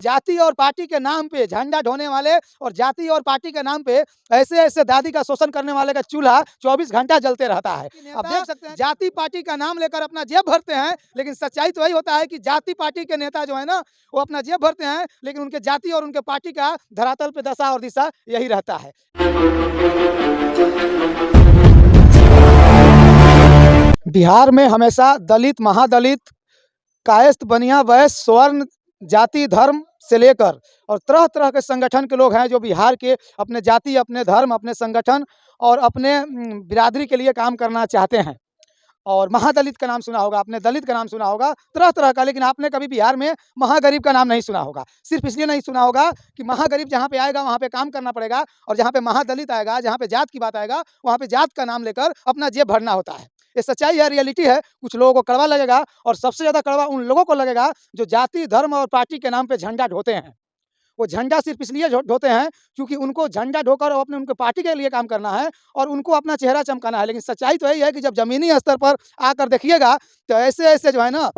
जाति और पार्टी के नाम पे झंडा ढोने वाले और जाति और पार्टी के नाम पे ऐसे-ऐसे दादी का शोषण करने वाले का चूल्हा 24 घंटा जलते रहता है। अब देख सकते हैं जाति पार्टी का नाम लेकर अपना जेब भरते हैं, लेकिन सच्चाई तो वही होता है कि जाति पार्टी के नेता जो है ना, वो अपना जेब भरते हैं, लेकिन उनके जाति और उनके पार्टी का धरातल पे दशा और दिशा यही रहता है। बिहार में हमेशा दलित, महादलित, कायस्थ, बनिया, वैश्य, स्वर्ण, जाति, धर्म से लेकर और तरह-तरह के संगठन के लोग हैं जो बिहार के अपने जाति, अपने धर्म, अपने संगठन और अपने बिरादरी के लिए काम करना चाहते हैं। और महादलित का नाम सुना होगा, आपने दलित का नाम सुना होगा, तरह-तरह का, लेकिन आपने कभी बिहार में महागरीब का नाम नहीं सुना होगा। सिर्फ़ इसलिए नहीं सुना होगा कि महागरीब जहाँ पे आएगा वहाँ पे काम करना पड़ेगा और जहाँ पे महादलित आएगा, जहाँ पे जात की बात आएगा, वहाँ पे जात का नाम लेकर अपना जेब भरना होता है। ये सच्चाई है, रियलिटी है। कुछ लोगों को कड़वा लगेगा और सबसे ज़्यादा कड़वा उन लोगों को लगेगा जो जाति, धर्म और पार्टी के नाम पे झंडा ढोते हैं। वो झंडा सिर्फ़ इसलिए ढोते हैं क्योंकि उनको झंडा ढोकर अपने उनके पार्टी के लिए काम करना है और उनको अपना चेहरा चमकाना है। लेकिन सच्चाई तो यही है कि जब ज़मीनी स्तर पर आकर देखिएगा तो ऐसे-ऐसे जो है ना,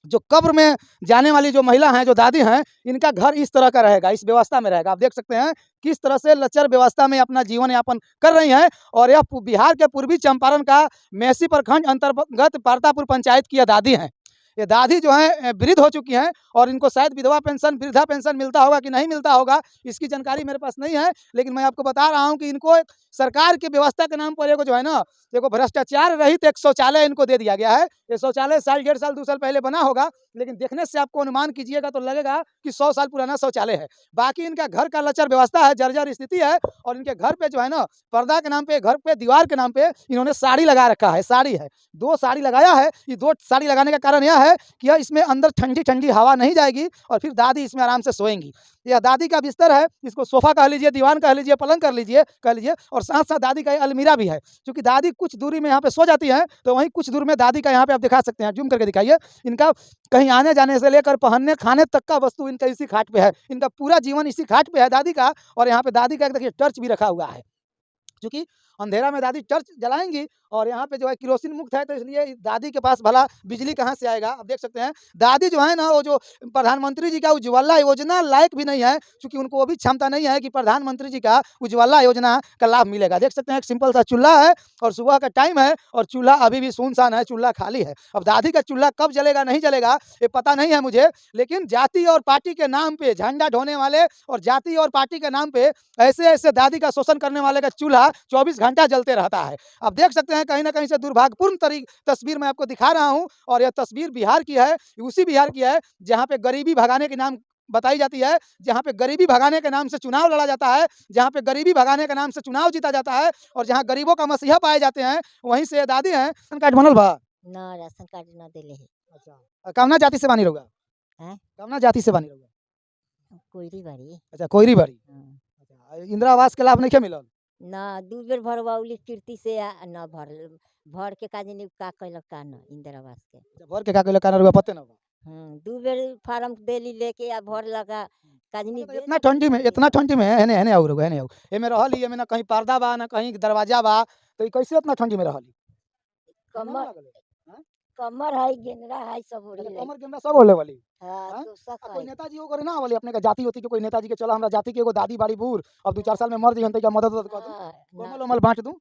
जो कब्र में जाने वाली जो महिला हैं, जो दादी हैं, इनका घर इस तरह का रहेगा, इस व्यवस्था में रहेगा। आप देख सकते हैं किस तरह से लचर व्यवस्था में अपना जीवन यापन कर रही हैं और यह बिहार के पूर्वी चंपारण का मेसी प्रखंड अंतर्गत पारतापुर पंचायत की यह दादी हैं। ये दादी जो हैं वृद्ध हो चुकी हैं और इनको शायद विधवा पेंशन, वृद्धा पेंशन मिलता होगा कि नहीं मिलता होगा, इसकी जानकारी मेरे पास नहीं है। लेकिन मैं आपको बता रहा हूँ कि इनको सरकार की व्यवस्था के नाम पर एगो जो है ना, एगो भ्रष्टाचार रहित एक शौचालय इनको दे दिया गया है। ये शौचालय साल, डेढ़ साल, 2 साल पहले बना होगा, लेकिन देखने से आपको अनुमान कीजिएगा तो लगेगा कि 100 साल पुराना शौचालय है। बाकी इनका घर का लचर व्यवस्था है, जर्जर स्थिति है और इनके घर पे जो है ना, पर्दा के नाम पे, घर पे दीवार के नाम पे इन्होंने साड़ी लगा रखा है, साड़ी है। 2 साड़ी लगाया है। ये 2 साड़ी लगाने का कारण यह है कि यह इसमें अंदर ठंडी-ठंडी हवा नहीं जाएगी और फिर दादी इसमें आराम से सोएँगी। यह दादी का बिस्तर है, इसको सोफ़ा कह लीजिए, दीवान कह लीजिए, पलंग कह लीजिए और साथ-साथ दादी का ये अलमीरा भी है। चूँकि दादी कुछ दूरी में यहाँ पे सो जाती हैं, तो वहीं कुछ दूर में दादी का यहाँ पे आप दिखा सकते हैं, ज़ूम करके दिखाइए। इनका कहीं आने-जाने से लेकर पहनने, खाने तक का वस्तु इनका इसी खाट पे है। इनका पूरा जीवन इसी खाट पे है दादी का और यहाँ पे दादी का एक देखिए टॉर्च भी रखा हुआ है। क्योंकि अंधेरा में दादी टॉर्च जलाएँगी और यहाँ पे जो है केरोसिन मुक्त है, तो इसलिए दादी के पास भला बिजली कहाँ से आएगा? आप देख सकते हैं, दादी जो है ना, वो जो प्रधानमंत्री जी का उज्ज्वला योजना लायक भी नहीं है, क्योंकि उनको वो भी क्षमता नहीं है कि प्रधानमंत्री जी का उज्ज्वला योजना का लाभ मिलेगा। देख सकते हैं एक सिंपल सा चूल्हा है और सुबह का टाइम है और चूल्हा अभी भी सुनसान है, चूल्हा खाली है। अब दादी का चूल्हा कब जलेगा, नहीं जलेगा, ये पता नहीं है मुझे, लेकिन जाति और पार्टी के नाम पे झंडा ढोने वाले और जाति और पार्टी के नाम पे ऐसे-ऐसे दादी का शोषण करने वाले का चूल्हा 24 घंटा जलते रहता है। आप देख सकते हैं कहीं न कहीं से दुर्भाग्यपूर्ण तस्वीर मैं आपको दिखा रहा हूँ और यह तस्वीर बिहार की है, उसी बिहार की है जहाँ पे गरीबी भगाने के नाम बताई जाती है, जहाँ पे गरीबी भगाने के नाम से चुनाव लड़ा जाता है, जहाँ पे गरीबी भगाने के नाम से चुनाव जीता जाता है और जहाँ गरीबों का मसीहा पाए जाते हैं, वहीं से ये दादी हैं। राशन कार्ड बनल बा? ना राशन कार्ड ना देले है। अच्छा। कवना जाति से बानी रउआ? हैं? कवना जाति से बानी रउआ? कोइरी बाड़ी। अच्छा, कोइरी बाड़ी। हाँ। अच्छा, इंदिरा आवास के लाभ नइखे मिलल? ना 2 बेर भरवौली कीर्ति से ना भरल। भर के का जानी का कैलक का ना इंदिरा आवास के। अच्छा, भर के का कइले काना रउआ पते ना बा? 2 बेर फार्म देली लेके भर लगा का जानी अच्छा, तो इतना ठंडी में हेने हेने आऊ रउआ, हेने आऊ। एमे रहली, एमे ना कहीं पर्दा बा, ना कहीं दरवाजा बा, तो ई कैसे इतना ठंडी में रहली? ठंडा ना कमर लागल? हैं? कमर है, गेंदरा है, सब ओढ़ी अच्छा, ले। कमर गेंदा सब ओढ़ले वाली? हाँ, हैं? तो सब कोई है। नेताजी ओकरे ना आवली अपने के जाति-वाति के कोई नेताजी के चला हमरा जाति के एगो दादी बाड़ी बूढ़, अब 2-4 साल में मर जइहन तइका मदद-उदद कर दूं, हाँ, ना कम्बल-वम्बल बाँट दूं?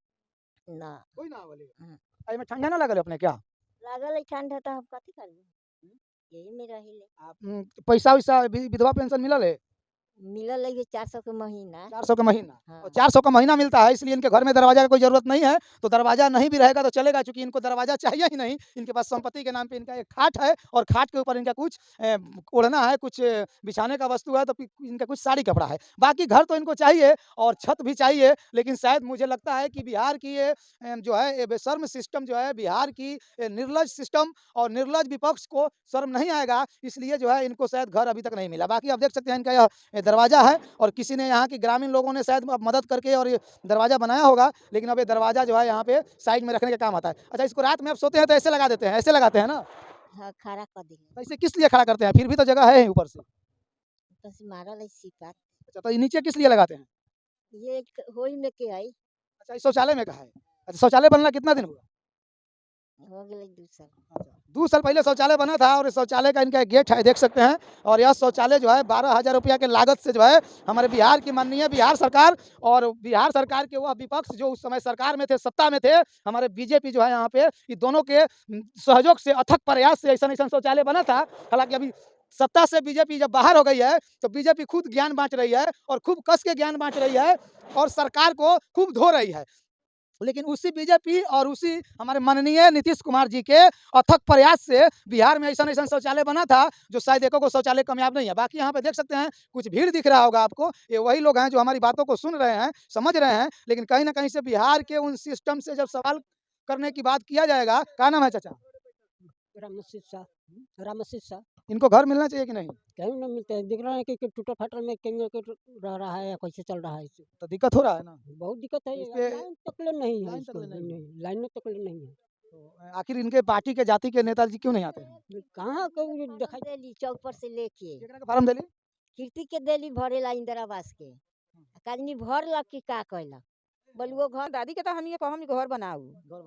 ना। कोई ना आवली? हुँ। एमे ठंडा ना लागल अपने क्या? लागल है ठंडा तो हम कथी करबे? यही में रहिले। पैसा-वैसा विधवा पेंशन मिलल है? मिलल है 400 के महीना। 400 का महीना और हाँ। 400 का महीना मिलता है, इसलिए इनके घर में दरवाजा का कोई ज़रूरत नहीं है, तो दरवाजा नहीं भी रहेगा तो चलेगा, क्योंकि इनको दरवाजा चाहिए ही नहीं। इनके पास संपत्ति के नाम पे इनका एक खाट है और खाट के ऊपर इनका कुछ ओढ़ना है, कुछ बिछाने का वस्तु है, तो इनका कुछ साड़ी कपड़ा है। बाकी घर तो इनको चाहिए और छत भी चाहिए, लेकिन शायद मुझे लगता है कि बिहार की ये जो है ये बेशर्म सिस्टम जो है, बिहार की निर्लज सिस्टम और निर्लज विपक्ष को शर्म नहीं आएगा, इसलिए जो है इनको शायद घर अभी तक नहीं मिला। बाकी आप देख सकते हैं इनका यह दरवाज़ा है और किसी ने यहाँ के ग्रामीण लोगों ने शायद मदद करके और ये दरवाज़ा बनाया होगा, लेकिन अब ये दरवाज़ा जो है यहाँ पे साइड में रखने का काम आता है। अच्छा, इसको रात में आप सोते हैं तो ऐसे लगा देते हैं, ऐसे लगाते हैं ना? हाँ, खड़ा कर दिले। तो इसे किस लिए खड़ा करते हैं? फिर भी तो जगह है ही ऊपर से। ऊपर से मारल है सिपात। अच्छा, तो ये नीचे किस लिए लगाते हैं? ये होई में के आई। अच्छा, ये शौचालय में का है। अच्छा, शौचालय बनना कितना दिन हुआ? हो गेलै 2 साल। अच्छा, 2 साल पहले शौचालय बना था और इस शौचालय का इनका एक गेट है, देख सकते हैं। और यह शौचालय जो है 12,000 रुपया के लागत से जो है हमारे बिहार की माननीय बिहार सरकार और बिहार सरकार के वह विपक्ष जो उस समय सरकार में थे, सत्ता में थे, हमारे बीजेपी जो है यहाँ पे, ये दोनों के सहयोग से, अथक प्रयास से ऐसा शौचालय बना था। हालाँकि अभी सत्ता से बीजेपी जब बाहर हो गई है, तो बीजेपी खुद ज्ञान बाँट रही है और खूब कस के ज्ञान बाँट रही है और सरकार को खूब धो रही है। लेकिन उसी बीजेपी और उसी हमारे माननीय नीतीश कुमार जी के अथक प्रयास से बिहार में ऐसा शौचालय बना था जो शायद एको को शौचालय कामयाब नहीं है। बाकी यहाँ पे देख सकते हैं कुछ भीड़ दिख रहा होगा आपको, ये वही लोग हैं जो हमारी बातों को सुन रहे हैं, समझ रहे हैं, लेकिन कहीं न कहीं से बिहार के उन सिस्टम से जब सवाल करने की बात किया जाएगा, क्या नाम है चाचा? रामसित शाह, रामसित शाह। इनको घर मिलना चाहिए कि नहीं? कहीं नहीं मिलते हैं, दिख रहा है कि टूटा-फाटा में कहीं के रह रहा है या कैसे चल रहा है इससे। तो दिक्कत हो रहा है ना? बहुत दिक्कत है, इसके लाइन तकले नहीं है लाइन इसको, तकले नहीं है। नहीं, लाइन में तकले नहीं है। तो आखिर इनके पार्टी के जाति के नेताजी क्यों नहीं आते हैं? कहाँ कोई दिखाई देली चौक पर से लेके केकरा के फार्म देली? कीर्ति के देली भरेला इंदिरा आवास के आदमी भरलक कि का कैलक बलुओ घर दादी के तो हम ये कहम घर बनाऊ।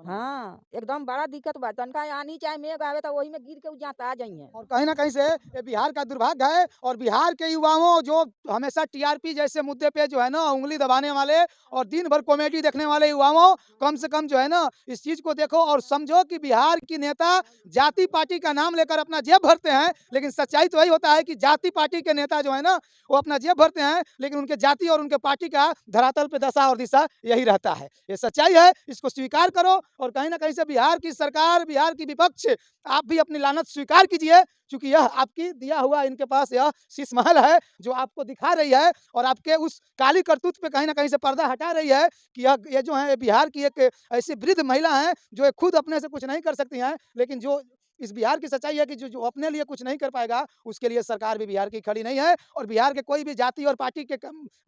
हाँ एकदम बड़ा दिक्कत बा, तनका आनी चाहे मेघ आवे तो वही में गिर के उ जाता आ जाइए। और कहीं न कहीं से ये बिहार का दुर्भाग्य है और बिहार के युवाओं जो हमेशा टीआरपी जैसे मुद्दे पे जो है ना उँगली दबाने वाले और दिन भर कॉमेडी देखने वाले युवाओं, कम से कम जो है ना इस चीज़ को देखो और समझो कि बिहार की नेता जाति पार्टी का नाम लेकर अपना जेब भरते हैं, लेकिन सच्चाई तो वही होता है कि जाति पार्टी के नेता जो है ना वो अपना जेब भरते हैं, लेकिन उनके जाति और उनके पार्टी का धरातल पे दशा और दिशा यही रहता है। ये सच्चाई है, इसको स्वीकार करो और कहीं न कहीं से बिहार की सरकार, बिहार की विपक्ष, आप भी अपनी लानत स्वीकार कीजिए, क्योंकि यह आपकी दिया हुआ इनके पास यह शीश महल है जो आपको दिखा रही है और आपके उस काली करतूत पे कहीं न कहीं से पर्दा हटा रही है कि ये जो है ये बिहार की एक ऐसी वृद्ध महिला हैं जो खुद अपने से कुछ नहीं कर सकती हैं, लेकिन जो इस बिहार की सच्चाई है कि जो अपने लिए कुछ नहीं कर पाएगा, उसके लिए सरकार भी बिहार की खड़ी नहीं है और बिहार के कोई भी जाति और पार्टी के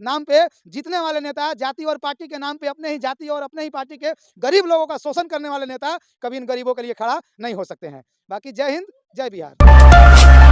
नाम पे जीतने वाले नेता, जाति और पार्टी के नाम पे अपने ही जाति और अपने ही पार्टी के गरीब लोगों का शोषण करने वाले नेता कभी इन गरीबों के लिए खड़ा नहीं हो सकते हैं। बाकी जय हिंद, जय बिहार।